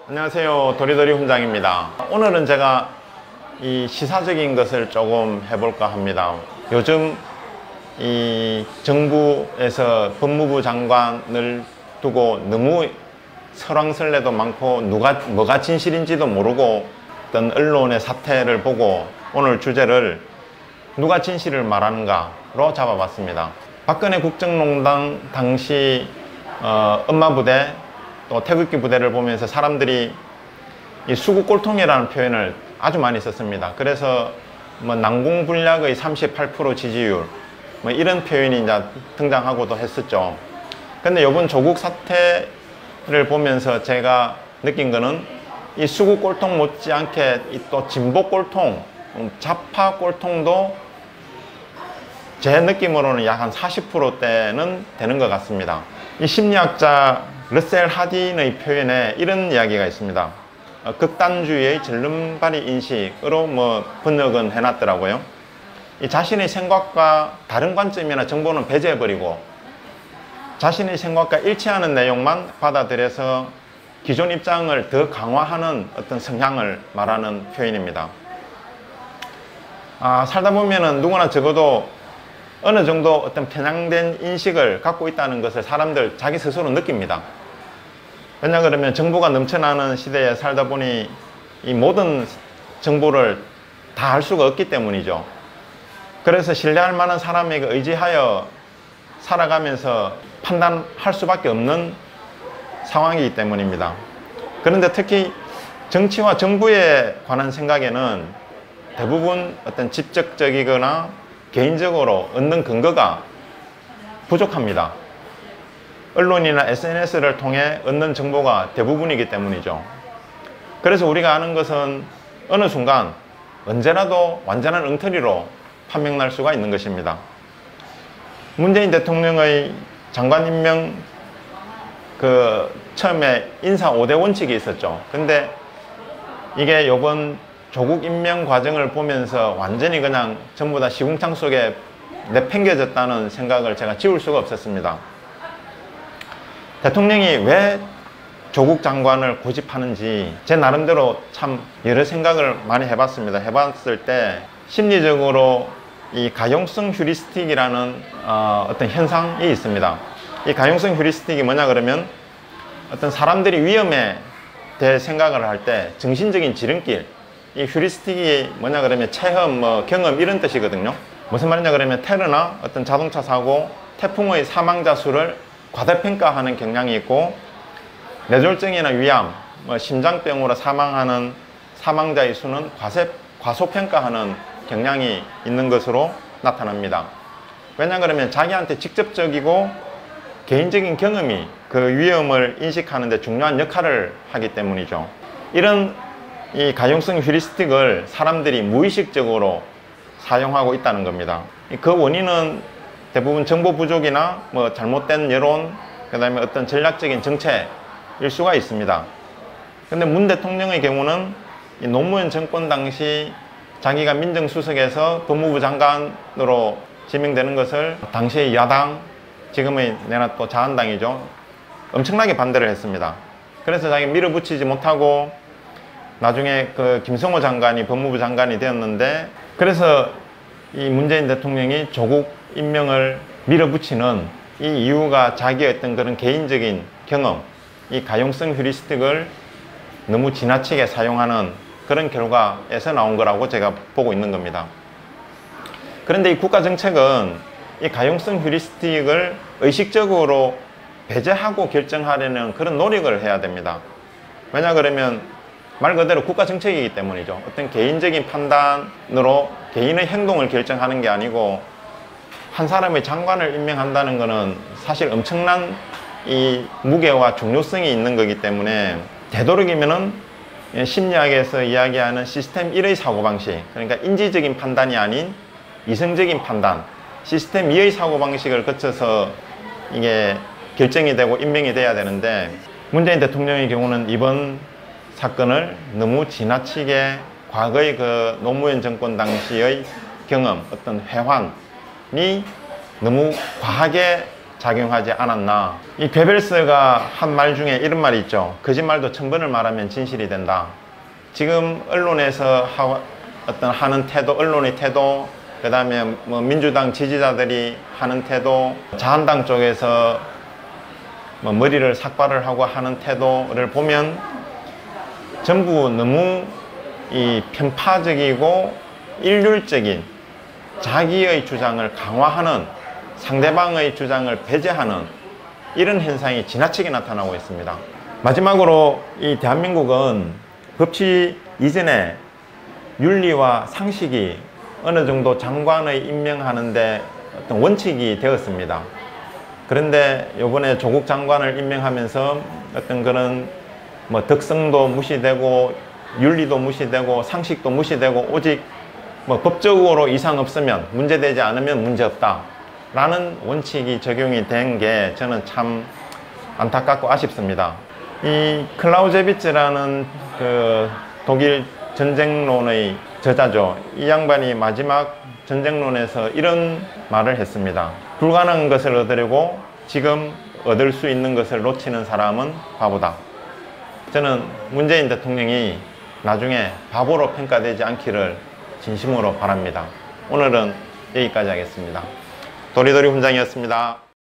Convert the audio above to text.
안녕하세요, 도리도리 훈장입니다. 오늘은 제가 이 시사적인 것을 조금 해볼까 합니다. 요즘 이 정부에서 법무부 장관을 두고 너무 설왕설래도 많고 뭐가 진실인지도 모르고 어떤 언론의 사태를 보고 오늘 주제를 누가 진실을 말하는가로 잡아봤습니다. 박근혜 국정농단 당시 엄마부대 또 태극기 부대를 보면서 사람들이 이 수구꼴통이라는 표현을 아주 많이 썼습니다. 그래서 뭐 난공불락의 38% 지지율 뭐 이런 표현이 이제 등장하고도 했었죠. 근데 이번 조국 사태를 보면서 제가 느낀 거는 이 수구꼴통 못지않게 또 진보꼴통, 좌파꼴통도 제 느낌으로는 약 한 40%대는 되는 것 같습니다. 이 심리학자 러셀 하딘의 표현에 이런 이야기가 있습니다. 극단주의의 절름발이 인식으로 뭐 번역은 해놨더라고요. 이 자신의 생각과 다른 관점이나 정보는 배제해버리고 자신의 생각과 일치하는 내용만 받아들여서 기존 입장을 더 강화하는 어떤 성향을 말하는 표현입니다. 살다 보면은 누구나 적어도 어느 정도 어떤 편향된 인식을 갖고 있다는 것을 사람들 자기 스스로 느낍니다. 왜냐 그러면 정보가 넘쳐나는 시대에 살다 보니 이 모든 정보를 다 알 수가 없기 때문이죠. 그래서 신뢰할 만한 사람에게 의지하여 살아가면서 판단할 수밖에 없는 상황이기 때문입니다. 그런데 특히 정치와 정부에 관한 생각에는 대부분 어떤 직접적이거나 개인적으로 얻는 근거가 부족합니다. 언론이나 SNS를 통해 얻는 정보가 대부분이기 때문이죠. 그래서 우리가 아는 것은 어느 순간 언제라도 완전한 엉터리로 판명날 수가 있는 것입니다. 문재인 대통령의 장관 임명 처음에 인사 5대 원칙이 있었죠. 근데 이게 이번 조국 임명 과정을 보면서 완전히 그냥 전부 다 시궁창 속에 내팽겨졌다는 생각을 제가 지울 수가 없었습니다. 대통령이 왜 조국 장관을 고집하는지 제 나름대로 참 여러 생각을 많이 해봤습니다. 해봤을 때 심리적으로 이 가용성 휴리스틱이라는 어떤 현상이 있습니다. 이 가용성 휴리스틱이 뭐냐 그러면 어떤 사람들이 위험에 대해 생각을 할 때 정신적인 지름길, 이 휴리스틱이 뭐냐 그러면 체험, 경험 이런 뜻이거든요. 무슨 말이냐 그러면 테러나 어떤 자동차 사고, 태풍의 사망자 수를 과대평가하는 경향이 있고 뇌졸중이나 위암, 심장병으로 사망하는 사망자의 수는 과소평가하는 경향이 있는 것으로 나타납니다. 왜냐 그러면 자기한테 직접적이고 개인적인 경험이 그 위험을 인식하는 데 중요한 역할을 하기 때문이죠. 이런 이 가용성 휴리스틱을 사람들이 무의식적으로 사용하고 있다는 겁니다. 그 원인은 대부분 정보 부족이나 잘못된 여론, 그 다음에 어떤 전략적인 정책일 수가 있습니다. 근데 문 대통령의 경우는 이 노무현 정권 당시 자기가 민정수석에서 법무부 장관으로 지명되는 것을 당시의 야당, 지금의 내나 또 자한당이죠, 엄청나게 반대를 했습니다. 그래서 자기가 밀어붙이지 못하고 나중에 김성호 장관이 법무부 장관이 되었는데, 그래서 이 문재인 대통령이 조국 임명을 밀어붙이는 이 이유가 자기의 어떤 그런 개인적인 경험, 이 가용성 휴리스틱을 너무 지나치게 사용하는 그런 결과에서 나온 거라고 제가 보고 있는 겁니다. 그런데 이 국가정책은 이 가용성 휴리스틱을 의식적으로 배제하고 결정하려는 그런 노력을 해야 됩니다. 왜냐 그러면 말 그대로 국가정책이기 때문이죠. 어떤 개인적인 판단으로 개인의 행동을 결정하는 게 아니고 한 사람의 장관을 임명한다는 것은 사실 엄청난 이 무게와 중요성이 있는 거기 때문에 되도록이면은 심리학에서 이야기하는 시스템 1의 사고방식, 그러니까 인지적인 판단이 아닌 이성적인 판단, 시스템 2의 사고방식을 거쳐서 이게 결정이 되고 임명이 돼야 되는데, 문재인 대통령의 경우는 이번 사건을 너무 지나치게 과거의 노무현 정권 당시의 경험, 어떤 회환이 너무 과하게 작용하지 않았나. 이 괴벨스가 한 말 중에 이런 말이 있죠. 거짓말도 1000번을 말하면 진실이 된다. 지금 언론에서 어떤 하는 태도, 언론의 태도, 그 다음에 뭐 민주당 지지자들이 하는 태도, 자한당 쪽에서 뭐 머리를 삭발을 하고 하는 태도를 보면 전부 너무 이 편파적이고 일률적인 자기의 주장을 강화하는, 상대방의 주장을 배제하는 이런 현상이 지나치게 나타나고 있습니다. 마지막으로 이 대한민국은 법치 이전에 윤리와 상식이 어느 정도 장관의 임명하는데 어떤 원칙이 되었습니다. 그런데 이번에 조국 장관을 임명하면서 어떤 그런 뭐 덕성도 무시되고 윤리도 무시되고 상식도 무시되고 오직 뭐 법적으로 이상 없으면, 문제되지 않으면 문제없다 라는 원칙이 적용이 된 게 저는 참 안타깝고 아쉽습니다. 이 클라우제비츠라는 그 독일 전쟁론의 저자죠. 이 양반이 마지막 전쟁론에서 이런 말을 했습니다. 불가능한 것을 얻으려고 지금 얻을 수 있는 것을 놓치는 사람은 바보다. 저는 문재인 대통령이 나중에 바보로 평가되지 않기를 진심으로 바랍니다. 오늘은 여기까지 하겠습니다. 도리도리 훈장이었습니다.